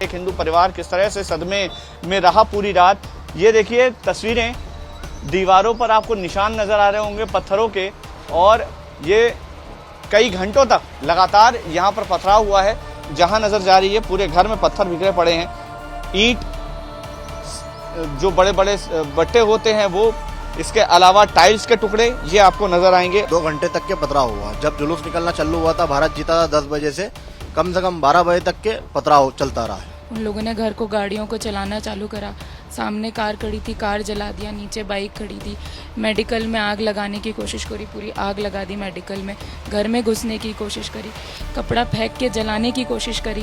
एक हिंदू परिवार किस तरह से सदमे में रहा पूरी रात। ये देखिए तस्वीरें, दीवारों पर आपको निशान नजर आ रहे होंगे पत्थरों के, और ये कई घंटों तक लगातार यहाँ पर पथराव हुआ है। जहाँ नजर जा रही है पूरे घर में पत्थर बिखरे पड़े हैं, ईंट जो बड़े बड़े बट्टे होते हैं वो, इसके अलावा टाइल्स के टुकड़े ये आपको नजर आएंगे। 2 घंटे तक के पथराव हुआ। जब जुलूस निकलना चालू हुआ था, भारत जीता था 10 बजे से कम 12 बजे तक के पथराव चलता रहा है। उन लोगों ने घर को, गाड़ियों को चलाना चालू करा। सामने कार खड़ी थी, कार जला दिया, नीचे बाइक खड़ी थी। मेडिकल में आग लगाने की कोशिश करी, पूरी आग लगा दी मेडिकल में। घर में घुसने की कोशिश करी, कपड़ा फेंक के जलाने की कोशिश करी।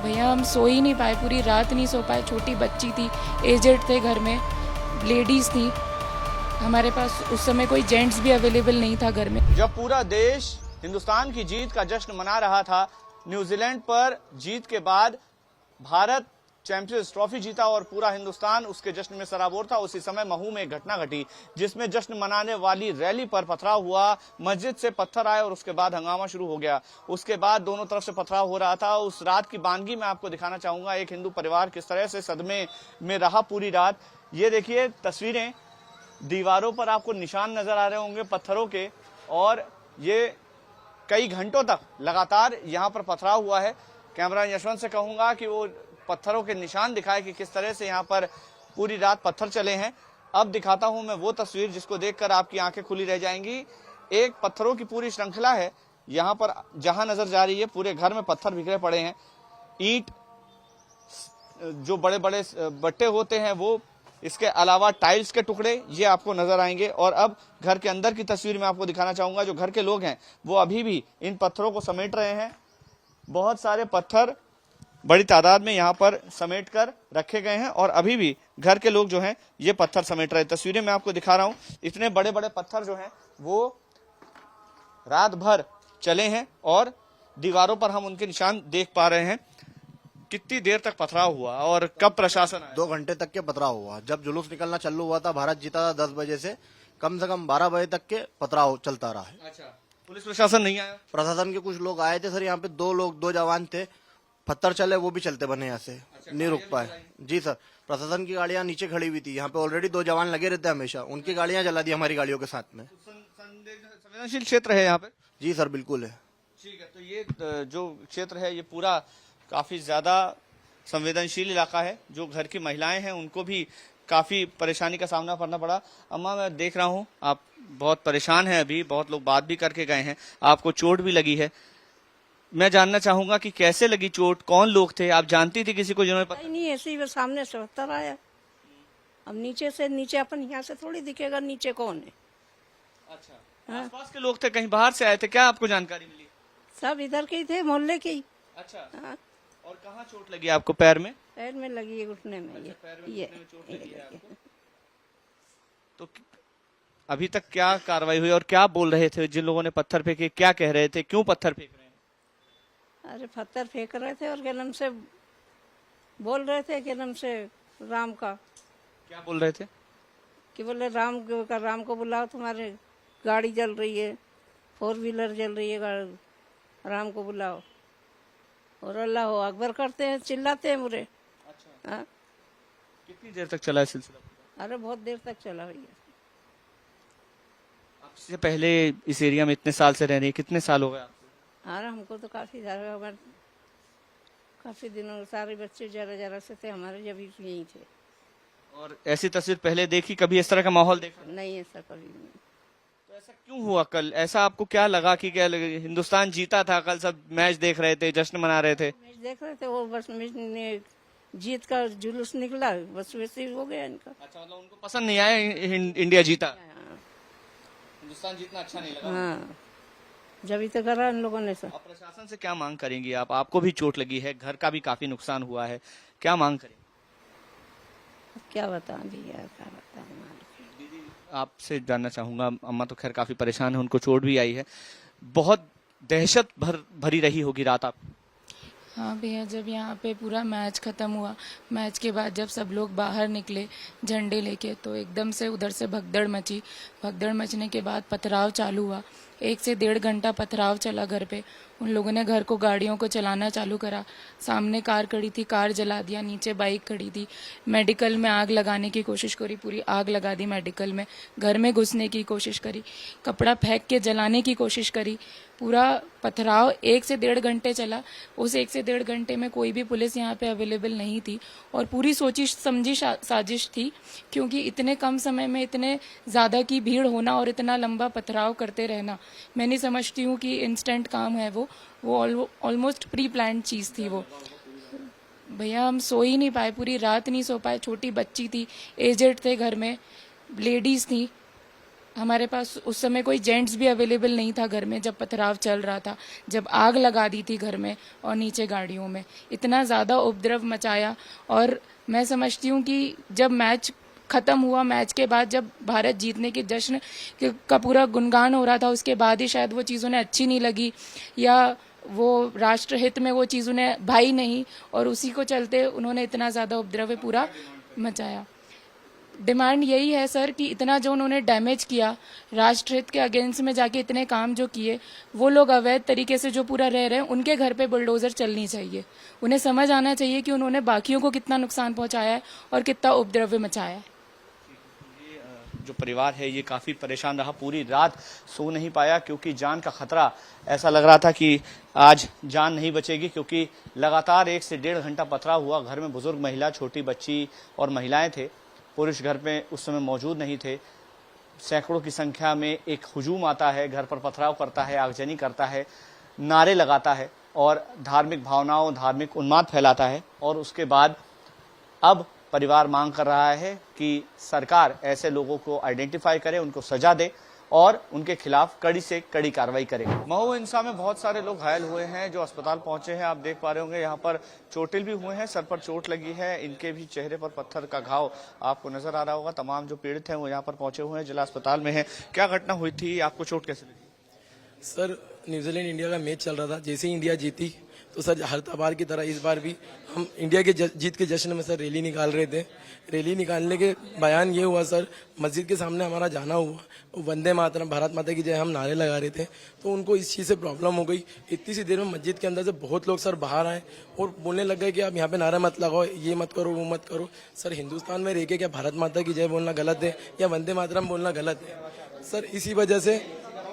भैया हम सो ही नहीं पाए, पूरी रात नहीं सो पाए। छोटी बच्ची थी, एजेड थे, घर में लेडीज थी। हमारे पास उस समय कोई जेंट्स भी अवेलेबल नहीं था घर में। जब पूरा देश हिंदुस्तान की जीत का जश्न मना रहा था, न्यूजीलैंड पर जीत के बाद भारत चैंपियंस ट्रॉफी जीता और पूरा हिंदुस्तान उसके जश्न में सराबोर था, उसी समय महू में एक घटना घटी जिसमें जश्न मनाने वाली रैली पर पथराव हुआ। मस्जिद से पत्थर आए और उसके बाद हंगामा शुरू हो गया। उसके बाद दोनों तरफ से पथराव हो रहा था। उस रात की बानगी मैं आपको दिखाना चाहूंगा, एक हिंदू परिवार किस तरह से सदमे में रहा पूरी रात। ये देखिए तस्वीरें, दीवारों पर आपको निशान नजर आ रहे होंगे पत्थरों के, और ये कई घंटों तक लगातार यहाँ पर पथराव हुआ है। कैमरा यशवंत से कहूंगा कि वो पत्थरों के निशान दिखाए कि किस तरह से यहाँ पर पूरी रात पत्थर चले हैं। अब दिखाता हूं मैं वो तस्वीर जिसको देखकर आपकी आंखें खुली रह जाएंगी। एक पत्थरों की पूरी श्रृंखला है यहाँ पर, जहां नजर जा रही है पूरे घर में पत्थर बिखरे पड़े हैं। ईंट जो बड़े बड़े बट्टे होते हैं वो, इसके अलावा टाइल्स के टुकड़े ये आपको नजर आएंगे। और अब घर के अंदर की तस्वीर मैं आपको दिखाना चाहूंगा। जो घर के लोग हैं वो अभी भी इन पत्थरों को समेट रहे हैं। बहुत सारे पत्थर बड़ी तादाद में यहाँ पर समेट कर रखे गए हैं और अभी भी घर के लोग जो हैं ये पत्थर समेट रहे हैं। तस्वीरें मैं आपको दिखा रहा हूँ। इतने बड़े बड़े पत्थर जो हैं वो रात भर चले हैं और दीवारों पर हम उनके निशान देख पा रहे हैं। कितनी देर तक पथराव हुआ और कब प्रशासन आया? 2 घंटे तक के पथराव हुआ। जब जुलूस निकलना चालू हुआ था, भारत जीता था 10 बजे से कम 12 बजे तक के पथराव चलता रहा है। अच्छा, पुलिस प्रशासन नहीं आया? प्रशासन के कुछ लोग आए थे सर, यहाँ पे 2 जवान थे। पत्थर चले वो भी चलते बने यहाँ से। अच्छा, नहीं रुक पाए जी सर। प्रशासन की गाड़ियाँ नीचे खड़ी हुई थी, यहाँ पे ऑलरेडी 2 जवान लगे रहते हैं हमेशा, उनकी गाड़ियाँ जला दी हमारी गाड़ियों के साथ में। संवेदनशील क्षेत्र है यहाँ पे? जी सर बिल्कुल है। ठीक है, तो ये जो क्षेत्र है ये पूरा काफी ज्यादा संवेदनशील इलाका है। जो घर की महिलाएं हैं उनको भी काफी परेशानी का सामना करना पड़ा। अम्मा मैं देख रहा हूँ आप बहुत परेशान हैं, अभी बहुत लोग बात भी करके गए हैं, आपको चोट भी लगी है। मैं जानना चाहूंगा कि कैसे लगी चोट, कौन लोग थे, आप जानती थी किसी को जिन्होंने? नहीं, ऐसे ही सामने से पत्थर आया। अब नीचे अपन यहाँ से थोड़ी दिखेगा नीचे कौन है। अच्छा, हाँ। आसपास के लोग थे, कहीं बाहर से आए थे, क्या आपको जानकारी मिली? सब इधर के ही थे, मोहल्ले के ही। अच्छा, हाँ। और कहाँ चोट लगी आपको? पैर में? पैर में लगी है, घुटने में। अच्छा, पैर में, ये घुटने में चोट लगी है आपको। तो अभी तक क्या कार्रवाई हुई और क्या बोल रहे थे जिन लोगों ने पत्थर फेंके, क्या कह रहे थे, क्यों पत्थर फेंक रहे हैं? अरे पत्थर फेंक रहे थे और गलम से बोल रहे थे, गलम से राम का। क्या बोल रहे थे? कि बोले राम को बुलाओ, तुम्हारे गाड़ी जल रही है, 4 व्हीलर जल रही है, राम को बुलाओ। और अल्लाह हो अकबर करते हैं, चिल्लाते हैं मुझे। अच्छा, हाँ। कितनी देर तक चला है सिलसिला? अरे बहुत देर तक चला भैया। आपसे पहले इस एरिया में इतने साल से रह रही है, कितने साल हो गए आपको? अरे हमको तो काफी ज्यादा, हमारे काफी दिनों, सारे बच्चे जरा से थे हमारे, जब यहीं थे। और ऐसी तस्वीर पहले देखी, कभी इस तरह का माहौल देखा? नहीं, ऐसा कभी नहीं। तो ऐसा क्यों हुआ कल? ऐसा आपको क्या लगा कि क्या हिंदुस्तान जीता था, कल सब मैच देख रहे थे, जश्न मना रहे थे? मैच देख रहे थे, वो बस जीत का जुलूस निकला, बस वैसे ही हो गया इनका। अच्छा, मतलब उनको पसंद नहीं आया इंडिया जीता, हाँ। हिंदुस्तान जीतना अच्छा नहीं लगा। हाँ, जब ही तो करा इन लोगों ने सब। अब प्रशासन से क्या मांग करेंगी आप? आपको भी चोट लगी है, घर का भी काफी नुकसान हुआ है, क्या मांग करेंगे? क्या बताऊं भैया, क्या बताऊं। दीदी आपसे जानना चाहूंगा, अम्मा तो खैर काफी परेशान है, उनको चोट भी आई है, बहुत दहशत भरी रही होगी रात आप? हाँ भैया, जब यहाँ पे पूरा मैच ख़त्म हुआ, मैच के बाद जब सब लोग बाहर निकले झंडे लेके, तो एकदम से उधर से भगदड़ मची। भगदड़ मचने के बाद पथराव चालू हुआ। 1 से 1.5 घंटा पथराव चला घर पे। उन लोगों ने घर को गाड़ियों को चलाना चालू करा, सामने कार खड़ी थी, कार जला दिया, नीचे बाइक खड़ी थी। मेडिकल में आग लगाने की कोशिश करी, पूरी आग लगा दी मेडिकल में। घर में घुसने की कोशिश करी, कपड़ा फेंक के जलाने की कोशिश करी। पूरा पथराव 1 से 1.5 घंटे चला। उस 1 से 1.5 घंटे में कोई भी पुलिस यहाँ पे अवेलेबल नहीं थी और पूरी सोची समझी साजिश थी, क्योंकि इतने कम समय में इतने ज़्यादा की भीड़ होना और इतना लंबा पथराव करते रहना, मैं नहीं समझती हूँ कि इंस्टेंट काम है वो ऑलमोस्ट प्री प्लान्ड चीज़ थी वो। भैया हम सो ही नहीं पाए, पूरी रात नहीं सो पाए। छोटी बच्ची थी, एजेड थे, घर में लेडीज़ थी। हमारे पास उस समय कोई जेंट्स भी अवेलेबल नहीं था घर में जब पथराव चल रहा था, जब आग लगा दी थी घर में और नीचे गाड़ियों में। इतना ज़्यादा उपद्रव मचाया। और मैं समझती हूँ कि जब मैच खत्म हुआ, मैच के बाद जब भारत जीतने के जश्न का पूरा गुणगान हो रहा था, उसके बाद ही शायद वो चीज़ उन्हें अच्छी नहीं लगी या वो राष्ट्रहित में वो चीज़ उन्हें भाई नहीं, और उसी को चलते उन्होंने इतना ज़्यादा उपद्रव पूरा मचाया। डिमांड यही है सर कि इतना जो उन्होंने डैमेज किया, राष्ट्रहित के अगेंस्ट में जाके इतने काम जो किए, वो लोग अवैध तरीके से जो पूरा रह रहे हैं, उनके घर पे बुलडोजर चलनी चाहिए। उन्हें समझ आना चाहिए कि उन्होंने बाकियों को कितना नुकसान पहुंचाया है और कितना उपद्रव मचाया है। जो परिवार है ये काफी परेशान रहा, पूरी रात सो नहीं पाया क्योंकि जान का खतरा, ऐसा लग रहा था कि आज जान नहीं बचेगी, क्योंकि लगातार 1 से 1.5 घंटा पथराव हुआ। घर में बुजुर्ग महिला, छोटी बच्ची और महिलाएं थे। पुरुष घर में उस समय मौजूद नहीं थे। सैकड़ों की संख्या में एक हुजूम आता है, घर पर पथराव करता है, आगजनी करता है, नारे लगाता है और धार्मिक भावनाओं, धार्मिक उन्माद फैलाता है। और उसके बाद अब परिवार मांग कर रहा है कि सरकार ऐसे लोगों को आइडेंटिफाई करे, उनको सजा दे और उनके खिलाफ कड़ी से कड़ी कार्रवाई करे। महू हिंसा में बहुत सारे लोग घायल हुए हैं जो अस्पताल पहुंचे हैं। आप देख पा रहे होंगे यहाँ पर चोटिल भी हुए हैं, सर पर चोट लगी है, इनके भी चेहरे पर पत्थर का घाव आपको नजर आ रहा होगा। तमाम जो पीड़ित हैं वो यहाँ पर पहुंचे हुए हैं, जिला अस्पताल में है। क्या घटना हुई थी, आपको चोट कैसे लगी? सर न्यूजीलैंड इंडिया का मैच चल रहा था, जैसे ही इंडिया जीती तो सर हर बार की तरह इस बार भी हम इंडिया के जीत के जश्न में सर रैली निकाल रहे थे। रैली निकालने के बयान ये हुआ सर, मस्जिद के सामने हमारा जाना हुआ, वंदे मातरम, भारत माता की जय हम नारे लगा रहे थे, तो उनको इस चीज़ से प्रॉब्लम हो गई। इतनी सी देर में मस्जिद के अंदर से बहुत लोग सर बाहर आए और बोलने लग गए कि आप यहाँ पे नारा मत लगाओ, ये मत करो, वो मत करो। सर हिंदुस्तान में रह के क्या भारत माता की जय बोलना गलत है या वंदे मातरम बोलना गलत है? सर इसी वजह से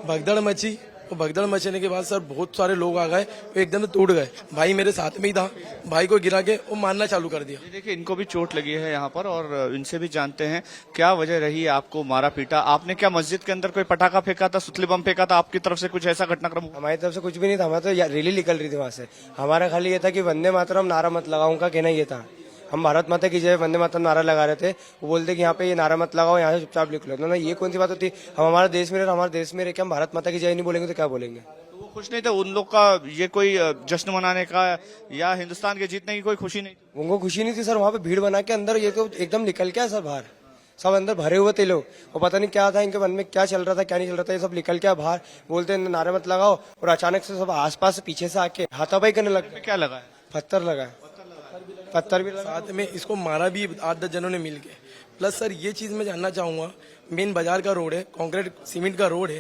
भगदड़ मची और भगदड़ मचने के बाद सर बहुत सारे लोग आ गए, वो एकदम से टूट गए। भाई मेरे साथ में ही था, भाई को गिरा के वो मारना चालू कर दिया। देखिए इनको भी चोट लगी है यहाँ पर और इनसे भी जानते हैं क्या वजह रही आपको मारा पीटा। आपने क्या मस्जिद के अंदर कोई पटाखा फेंका था, सुतली बम फेंका था, आपकी तरफ से कुछ ऐसा घटनाक्रम हुआ? हमारी तरफ से कुछ भी नहीं था, हमारा तो रैली निकल रही थी वहां से। हमारा खाली ये था कि वंदे मातरम नारा मत लगाओ, उनका कहना ये था। हम भारत माता की जय वंदे मातरम नारा लगा रहे थे, वो बोलते कि यहाँ पे ये नारा मत लगाओ, यहाँ से चुपचाप निकलो। ना ये कौन सी बात होती? हम हमारे देश में रहे, हमारे देश में रह के हम भारत माता की जय नहीं बोलेंगे तो क्या बोलेंगे? वो खुश नहीं थे, उन लोग का ये कोई जश्न मनाने का या हिंदुस्तान के जीतने की कोई खुशी नहीं थी? उनको खुशी नहीं थी सर। वहाँ पे भीड़ बना के अंदर ये तो एकदम निकल गया सर बाहर, सब अंदर भरे हुए थे लोग और पता नहीं क्या था इनके मन में, क्या चल रहा था क्या नहीं चल रहा था। ये सब निकल के बाहर बोलते नारे मत लगाओ और अचानक से सब आसपास पीछे से आके हाथापाई करने लगे। क्या लगा है? पत्थर लगा, पत्थर भी लगा, साथ में इसको मारा भी 8-10 जनों ने मिल के। प्लस सर ये चीज मैं जानना चाहूंगा, मेन बाजार का रोड है, कंक्रीट सीमेंट का रोड है,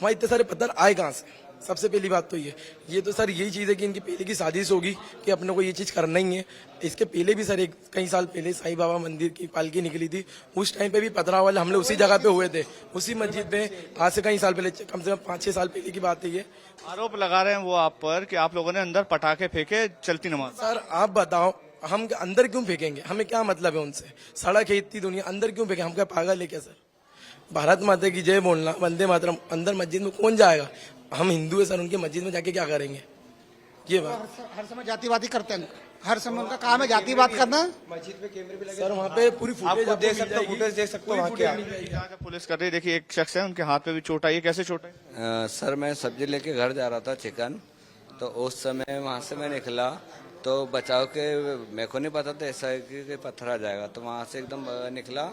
वहाँ इतने सारे पत्थर आए कहाँ से? सबसे पहली बात तो ये तो सर यही चीज़ है कि इनकी पहले की साजिश होगी कि अपने को ये चीज़ करना ही है। इसके पहले भी सर कई साल पहले साईं बाबा मंदिर की पालकी निकली थी, उस टाइम पे भी पथराव वाले हमले उसी जगह पे हुए थे, उसी मस्जिद में। आज से कई साल पहले, कम से कम 5-6 साल पहले की बात है ये। आरोप लगा रहे हैं वो आप पर कि आप लोगों ने अंदर पटाखे फेंके चलती नमाज। सर आप बताओ, हम अंदर क्यों फेंकेंगे? हमें क्या मतलब है उनसे? सड़क है इतनी दुनिया, अंदर क्यों फेंके? हम क्या पागल है क्या सर? भारत माता की जय बोलना, वंदे मातरम, अंदर मस्जिद में कौन जाएगा? हम हिंदू है सर, उनके मस्जिद में जाके क्या करेंगे? ये बात हर समय जातिवादी करते हैं, हर समय उनका काम है जातिवाद करना। मस्जिद में कैमरे भी लगे सर, वहाँ पे पूरी आप देख सकते हो, फुटेज देख सकते हो वहाँ क्या पुलिस कर रही है। देखिए एक शख्स है, उनके हाथ पे भी चोट आई है, कैसे चोट आई? सर मैं सब्जी लेके घर जा रहा था चिकन, तो उस समय वहाँ से मैं निकला तो बचाव के मेरे को नहीं पता था ऐसा है कि पत्थर आ जाएगा, तो वहाँ से एकदम निकला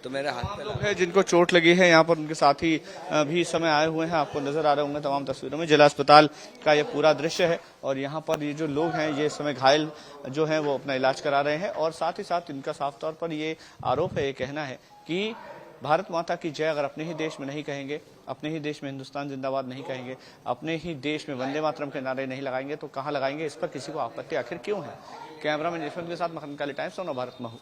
तो मेरे हाथ पे लोग हैं जिनको चोट लगी है। यहाँ पर उनके साथी भी इस समय आए हुए हैं, आपको नजर आ रहे होंगे तमाम तस्वीरों में। जिला अस्पताल का ये पूरा दृश्य है और यहाँ पर ये जो लोग हैं ये इस समय घायल जो हैं वो अपना इलाज करा रहे हैं और साथ ही साथ इनका साफ तौर पर ये आरोप है, ये कहना है कि भारत माता की जय अगर अपने ही देश में नहीं कहेंगे, अपने ही देश में हिंदुस्तान जिंदाबाद नहीं कहेंगे, अपने ही देश में वंदे मातरम के नारे नहीं लगाएंगे तो कहाँ लगाएंगे? इस पर किसी को आपत्ति आखिर क्यों है? कैमरामैन यशवंत के साथ मखन काली टाइम्स और नवभारत महू।